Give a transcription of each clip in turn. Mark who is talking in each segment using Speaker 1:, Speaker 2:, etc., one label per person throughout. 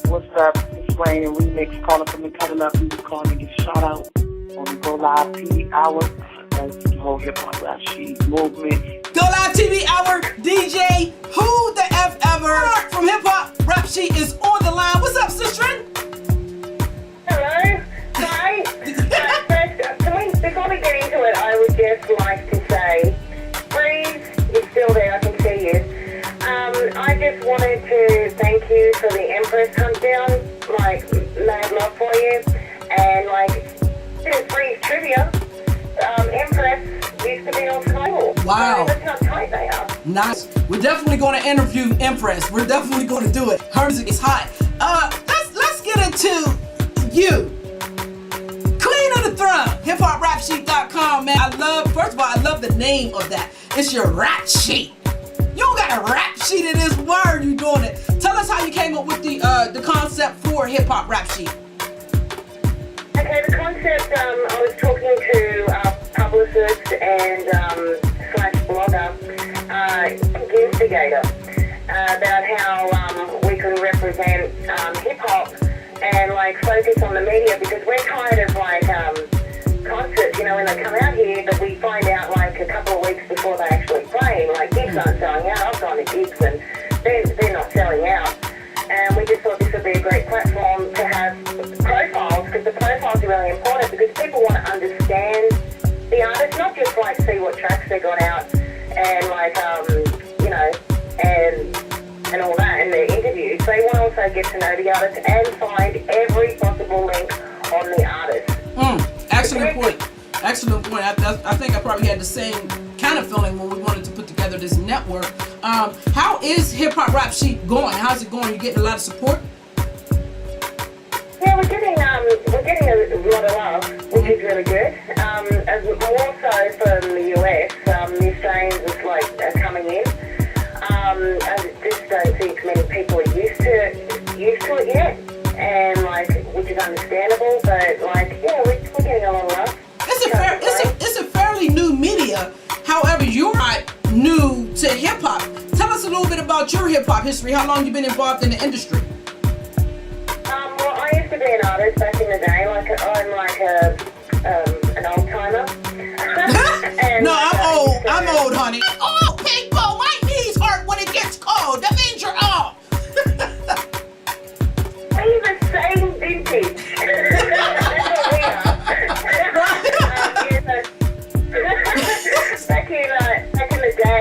Speaker 1: What's up? It's Rain and Remix calling from the Cutting Up. We calling to give a shout out on the Go Live TV Hour. That's the whole Hip Hop Rap Sheet movement.
Speaker 2: Go Live TV Hour, DJ, who the F ever from Hip Hop Rap Sheet is on the line. What's up, sister?
Speaker 3: Hello. Hi. Before we get into it, I would just like to say, Breeze, you're still there, I can see you. I just wanted to thank you for the Empress hunt down, mad love for you, and it's Breeze trivia. Empress used to be on Skype.
Speaker 2: Wow.
Speaker 3: So that's how tight they are.
Speaker 2: Nice. We're definitely going to interview Empress. We're definitely going to do it. Her music is hot. Let's get into you. Queen of the Throne, HipHopRapSheet.com, man. First of all, I love the name of that. It's your rap sheet. You don't got a rap sheet in this word, you doing it. Tell us how you came up with the concept for Hip Hop Rap Sheet.
Speaker 3: Okay, the concept, I was talking to our publicist and slash blogger, Instigator, about how we could represent hip-hop and focus on the media, because we're kind of concerts, when they come out here, but we find out a couple of weeks before they actually play, gigs aren't selling out. I've gone to gigs and they're not selling out. And we just thought this would be a great platform to have profiles, because the profiles are really important, because people want to understand the artist, not just see what tracks they got out and and all that in their interviews. They want to also get to know the artist and find every possible link on the artist.
Speaker 2: Excellent point. Excellent point. I think I probably had the same kind of feeling when we wanted to put together this network. How is Hip Hop Rap Sheet going? How's it going? You getting a lot of support?
Speaker 3: Yeah, we're getting a lot of love, which is really good. As more so from the US, the Australians are coming in. I just don't think many people are used to it yet, and which is understandable. But yeah, we're getting a lot of love.
Speaker 2: It's a fairly new media. However, you're not new to hip hop. Tell us a little bit about your hip hop history. How long you been involved in the industry?
Speaker 3: Well, I used to be an artist back in the day. I'm an old timer.
Speaker 2: No, I'm old. I'm old, honey. Old people, my knees hurt when it gets cold. That means you're old.
Speaker 3: We're the same vintage. That's what we are. Back in the day,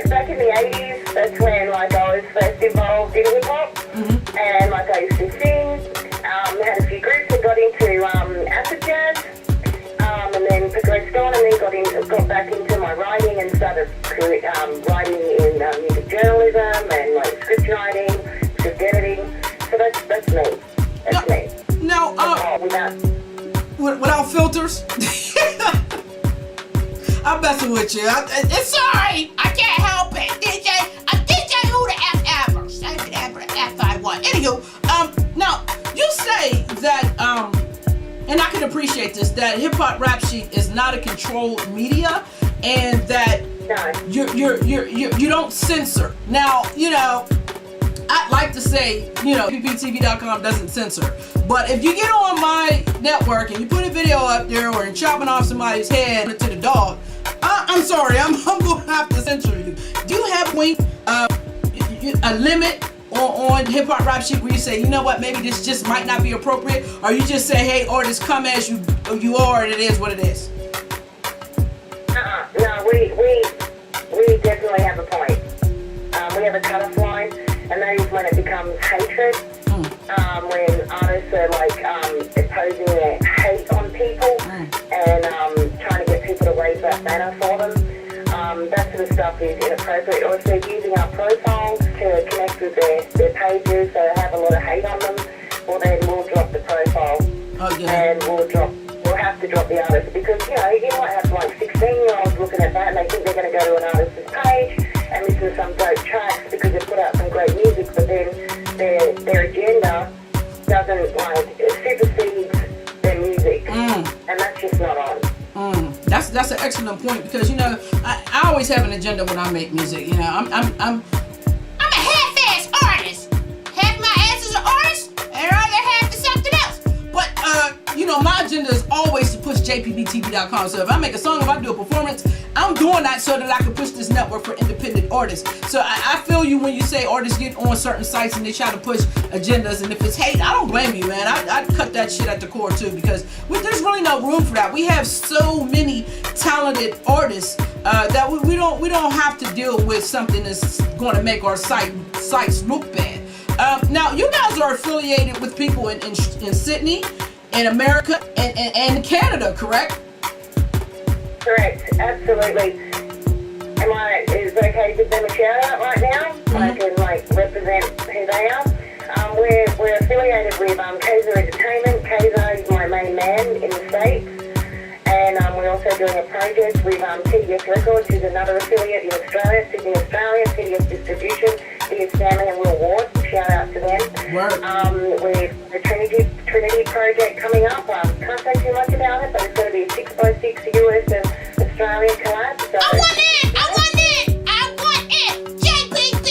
Speaker 3: back in the 80s, that's when I was first involved in hip hop, and I used to sing. Had a few groups that got into acid jazz, and then progressed on, and then got back into my writing and started writing in music journalism and script writing, script editing. So that's me. That's me.
Speaker 2: Now, without filters. I'm messing with you. It's sorry. I can't help it. DJ who the F ever. Say whatever the F I want. Anywho, now you say that and I can appreciate this, that Hip Hop Rap Sheet is not a controlled media, and that you don't censor. Now, I'd like to say, JPBTV.com doesn't censor. But if you get on my network and you put a video up there or you're chopping off somebody's head to the dog, I'm sorry, I'm going to have to censor you. Do you have a limit on Hip Hop Rap Sheet where you say, you know what, maybe this just might not be appropriate? Or you just say, hey, artists, come as you are, and it is what it is?
Speaker 3: No, we definitely have a point. We have a cut-off line, and that is when it becomes hatred. When artists are imposing their hate on people and trying to get people to raise that banner for them. That sort of stuff is inappropriate. Or if they're using our profiles to connect with their pages, so they have a lot of hate on them, well then we'll drop the profile. And we'll have to drop the artist, because you might have 16-year-olds looking at that and they think they're going to go to an artist's page and listen to some dope tracks because they put out some great music, but then their agenda doesn't supersedes their music, and that's just not on.
Speaker 2: That's an excellent point, because I always have an agenda when I make music. I'm a half-ass artist. JPBTV.com. So if I make a song, if I do a performance, I'm doing that so that I can push this network for independent artists. So I feel you when you say artists get on certain sites and they try to push agendas. And if it's hate, I don't blame you, man. I'd cut that shit at the core too, because there's really no room for that. We have so many talented artists that we don't have to deal with something that's going to make our sites look bad. Now, you guys are affiliated with people in Sydney, in America, and Canada, correct?
Speaker 3: Correct, absolutely. Is it okay to give them a shout out right now? I can represent who they are. We're affiliated with KEOva Entertainment. KEOva is my main man in the States. And we're also doing a project with TDS Records, who's another affiliate in Australia, Sydney, Australia, TDS Distribution, TDS Stanley and Will Ward. Shout out to them. With the Trinity project coming up. Can't say too much about it, but it's going to be a 6x6 US and Australia collab. So
Speaker 2: I want it! JPB,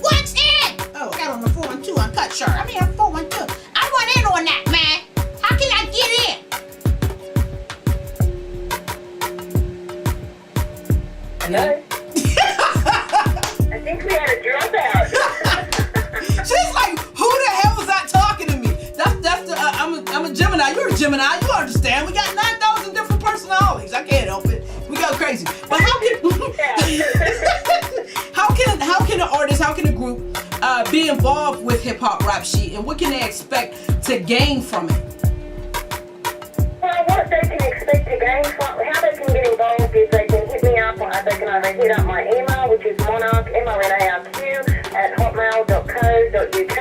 Speaker 2: what's in? Oh, I got on the 412 uncut shirt. I mean, I'm 412. I want in on that, man. How can I get in?
Speaker 3: Hello? I think we had a dropout.
Speaker 2: She's like, who the hell was that talking to me? That's the I'm a Gemini. You're a Gemini. You understand? We got 9,000 different personalities. I can't help it. We go crazy. But how can an artist, how can a group be involved with Hip Hop Rap Sheet, and what can they expect to gain from it?
Speaker 3: Well, what they can expect to gain from, how they can get involved is they can hit me up, they can either hit up my email, which is Mon'arq, MONARQ, @hotmail.co.uk,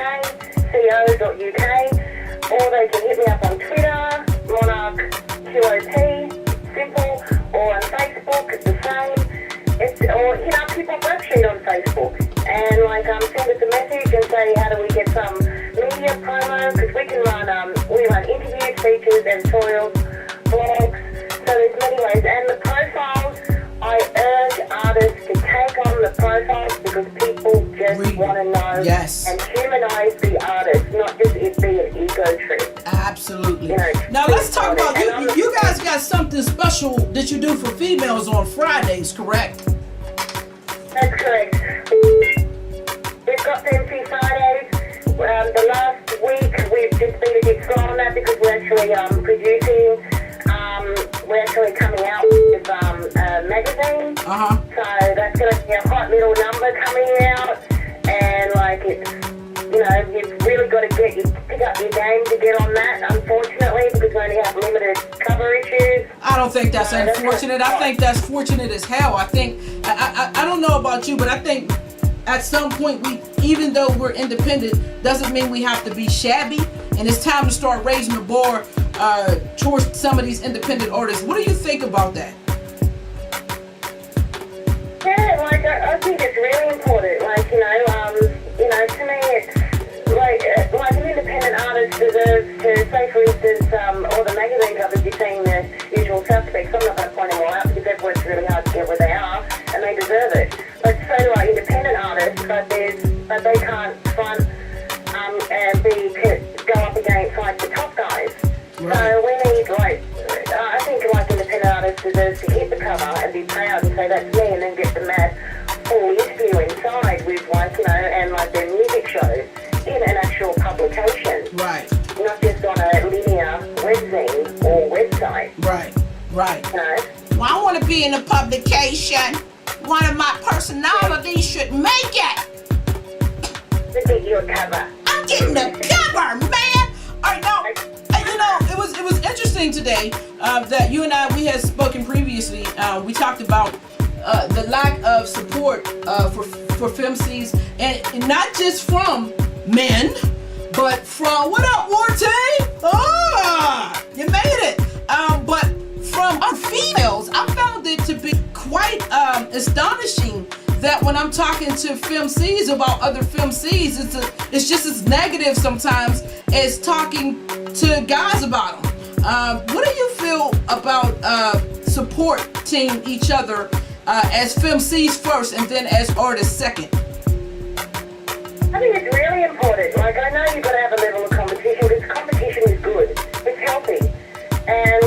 Speaker 3: or they can hit me up on Twitter, Mon'arq Qop, simple, or on Facebook, it's the same. Or hit up HipHopRapSheets on Facebook and send us a message and say how do we get some media promo, because we run interviews, features, editorials, blogs, so there's many ways. And the profiles, I urge artists to take on the profiles because people just want to know and humanize the artist, not just it be an ego trip.
Speaker 2: Absolutely. Now let's talk about you guys got something special that you do for females on Fridays, correct?
Speaker 3: That's correct. We've got MC Fridays. The last week we've just been a bit slow on that because we're actually producing. We're actually coming out with a magazine. So that's going to be a hot little number coming out, and you've really got to pick up your game to get on that. Unfortunately, because we only have limited cover issues. I
Speaker 2: don't think that's unfortunate. I think that's fortunate as hell. I think I don't know about you, but I think at some point even though we're independent, doesn't mean we have to be shabby. And it's time to start raising the bar towards some of these independent artists. What do you think about that?
Speaker 3: Yeah, I think it's really important. To me, it's an independent artist deserves to, say for instance, all the magazine covers you're seeing the usual suspects. I'm not going to point them all out because they've worked really hard to get where they are, and they deserve it. But so do our independent artists, but they can't front and go up against the top guys. Right. So we need I think independent artists deserves to hit the cover and be proud and say that's me, and then get the mad full interview inside with and their music shows in an actual publication.
Speaker 2: Right.
Speaker 3: Not just on a linear webzine or website.
Speaker 2: Right. Well, I want to be in a publication. One of my personalities should make it.
Speaker 3: To get you a cover.
Speaker 2: I'm getting a cover, man. All right, now, it was interesting today that you and we had spoken previously. We talked about the lack of support for FemCs, and not just from men, but from what up, Warte? You made it. But from our females, I found it to be quite astonishing that when I'm talking to FemCs about other FemCs, it's just as negative sometimes as talking to guys about them. What do you feel about supporting each other as FemCs first and then as artists second?
Speaker 3: I think it's really important. I know you've got to have a level of competition, because competition is good. It's healthy. And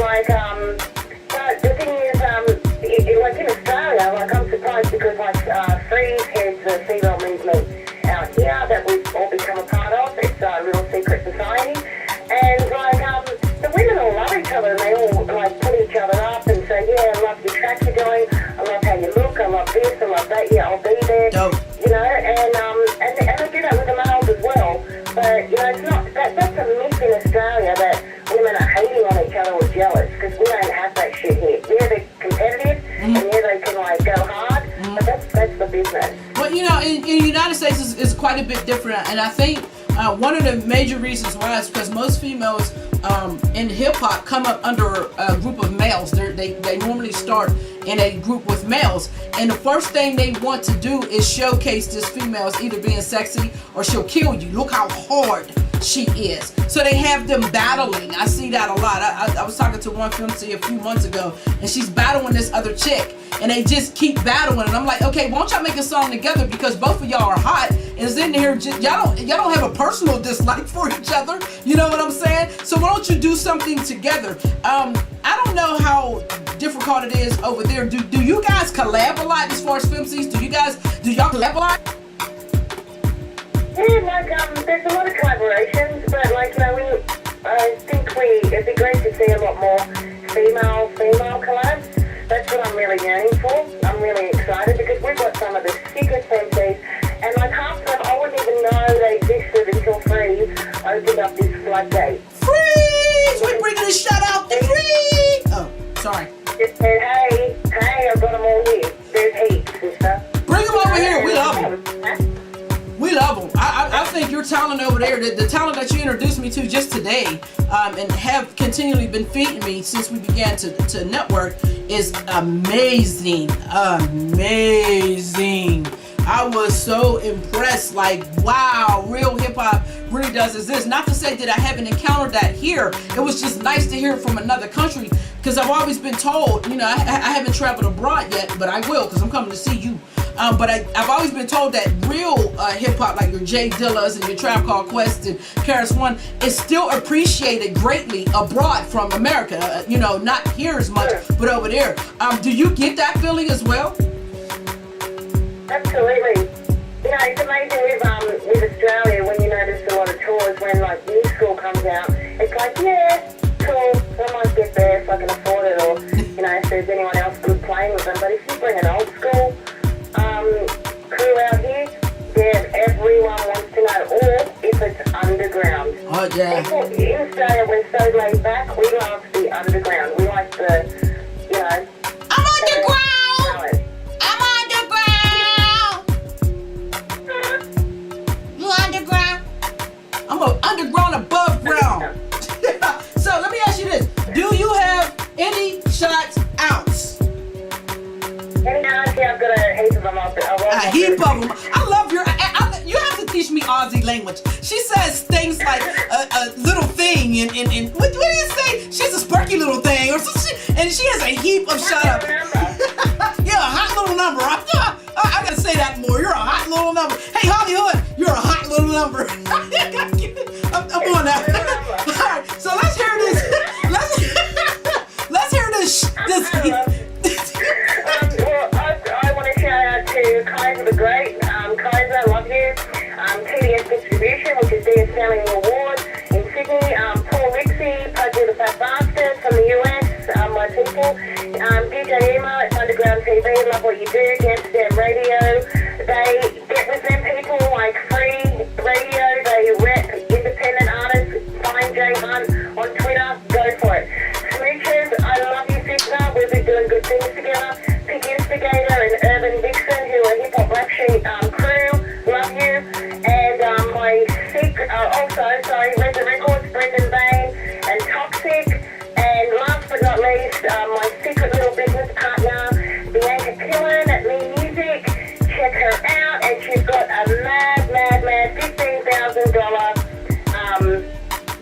Speaker 3: it's not, that's a myth in Australia that women are hating on each other or jealous, because we don't have that shit here. Yeah, they're competitive, and yeah, they can like go hard, but that's the business.
Speaker 2: Well, in the United States is quite a bit different, and I think one of the major reasons why is because most females in hip hop come up under a group of males. They normally start in a group with males, and the first thing they want to do is showcase this female as either being sexy or she'll kill you. Look how hard she is. So they have them battling. I see that a lot. I was talking to one female a few months ago, and she's battling this other chick, and they just keep battling. And I'm like, okay, why don't y'all make a song together, because both of y'all are hot, and it's in here. Y'all don't have a personal dislike for each other. You know what I'm saying? So why don't you do something together? I don't know how difficult it is over there. Do you guys collab a lot as far as FemCs? Do y'all collab a lot?
Speaker 3: Yeah, there's a lot of collaborations, but I think it'd be great to see a lot more female collabs. That's what I'm really yearning for. I'm really excited because we've got some of the sickest MCs, and half of them I wouldn't even know they existed until Freeze opened up this floodgate.
Speaker 2: Freeze! We're bringing a shout out to Freeze! Oh, sorry.
Speaker 3: Just said, hey, I've got them all here. There's heaps, sister.
Speaker 2: Bring them over here. We love them. We love them. I think your talent over there, the talent that you introduced me to just today, and have continually been feeding me since we began to network, is amazing. Amazing. I was so impressed. Like, wow, real hip hop really does this. Not to say that I haven't encountered that here. It was just nice to hear it from another country, because I've always been told, I haven't traveled abroad yet, but I will, because I'm coming to see you. But I've always been told that real hip hop, like your J Dillas and your Trap Called Quest and Karis One, is still appreciated greatly abroad from America. Not here as much, but over there. Do you get that feeling as well?
Speaker 3: Absolutely. It's amazing with Australia when there's a lot of tours when new school comes out. It's like, yeah, cool, I might get there if I can afford it, or if there's anyone else good playing with them. But if you bring an old school crew out here, then everyone wants to know, or if it's underground.
Speaker 2: Oh yeah.
Speaker 3: People in Australia, we're so laid back. We love the underground. We like the,
Speaker 2: I'm underground. I'm underground. You underground? I'm underground above ground. So let me ask you this: do you have any shout outs?
Speaker 3: I've got a heap of them up.
Speaker 2: A heap of them. I love you have to teach me Aussie language. She says things like a little thing and what do you say? She's a sparky little thing or something, and she has a heap of shout outs. Yeah, a hot little number. I gotta say that more. You're a hot little number. Hey Hollywood, you're a hot little number. I'm on that. All right, so let's hear this. Let's hear this.
Speaker 3: I want to shout out to Kaiser the Great. Kaiser, I love you. TDS Distribution, which is DS Selling Award in Sydney. Paul Rixie, Pudgy the Fat Bastard from the US, my people. DJ Ema, it's Underground TV, love what you do. Amsterdam Radio. They get with them people like Free Radio. They rep independent artists. Find Jay Hunt on Twitter. Go for it. Smooches, I love you, sister. We've been doing good things together. Pick Instigator and Urban Vixen, who are HipHopRapSheets crew. Love you. And my Resident Records, Brendan Bain and Toxic. And last but not least, my secret little business partner, Bianca Pillen at Me Music. Check her out, and she's got a mad $15,000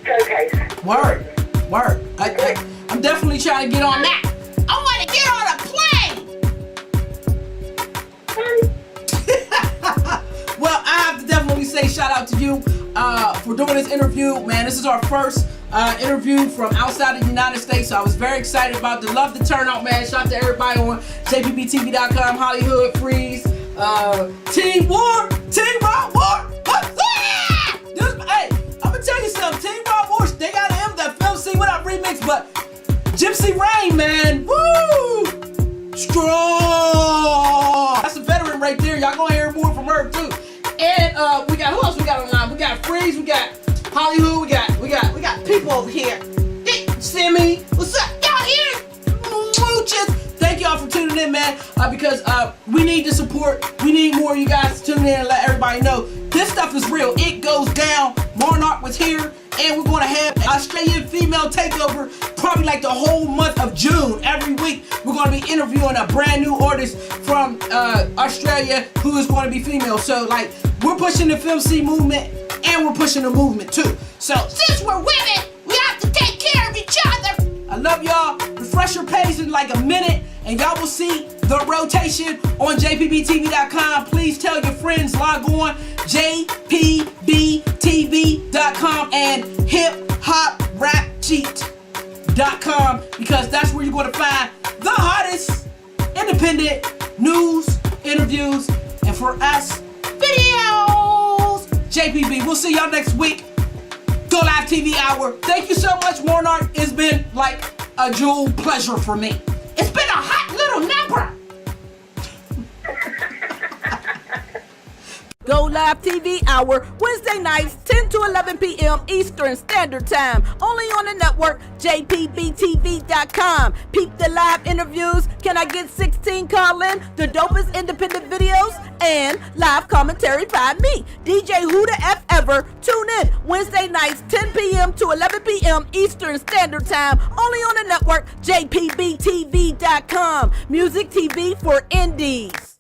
Speaker 3: showcase.
Speaker 2: Word. I'm definitely trying to get on that. I want to get on a plane. Well, I have to definitely say shout out to you for doing this interview, man. This is our first interview from outside of the United States, so I was very excited about the love the turnout, man. Shout out to everybody on JPBTV.com, Hollywood, Freeze, TeamRawwar. Hey, I'm gonna tell you something. TeamRawwar, they got him that film scene without remix, but Gypsy Rain, man, woo, strong. That's a veteran right there. Y'all gonna hear more from her too. And we got who else? We got online. We got Freeze. We got Hollywood, we got people over here. Hey, Sammy, what's up? Y'all here? Mooches. Thank y'all for tuning in, man. Because we need the support. We need more of you guys to tune in and let everybody know this stuff is real. It goes down. Mon'arq was here, and we're gonna have an Australian female takeover probably like the whole month of June. Every week we're gonna be interviewing a brand new artist from Australia who is gonna be female. So like we're pushing the FemC movement and we're pushing the movement too. So since we're women, we have to take care of each other. I love y'all. Refresh your page in like a minute and y'all will see the rotation on JPBTV.com. Please tell your friends, log on JPBTV.com and HipHopRapSheets.com because that's where you're going to find the hottest independent news, interviews, and for us, videos. JPB, we'll see y'all next week. Go Live TV Hour. Thank you so much, Mon'arq. It's been like a jewel pleasure for me. It's been a hot little number.
Speaker 4: Go Live TV Hour, Wednesday nights, 10 to 11 p.m. Eastern Standard Time. Only on the network, JPBTV.com. Peep the live interviews. Can I get 16 call-in? The dopest independent videos and live commentary by me, DJ Who the F Ever. Tune in Wednesday nights, 10 p.m. to 11 p.m. Eastern Standard Time. Only on the network, JPBTV.com. Music TV for indies.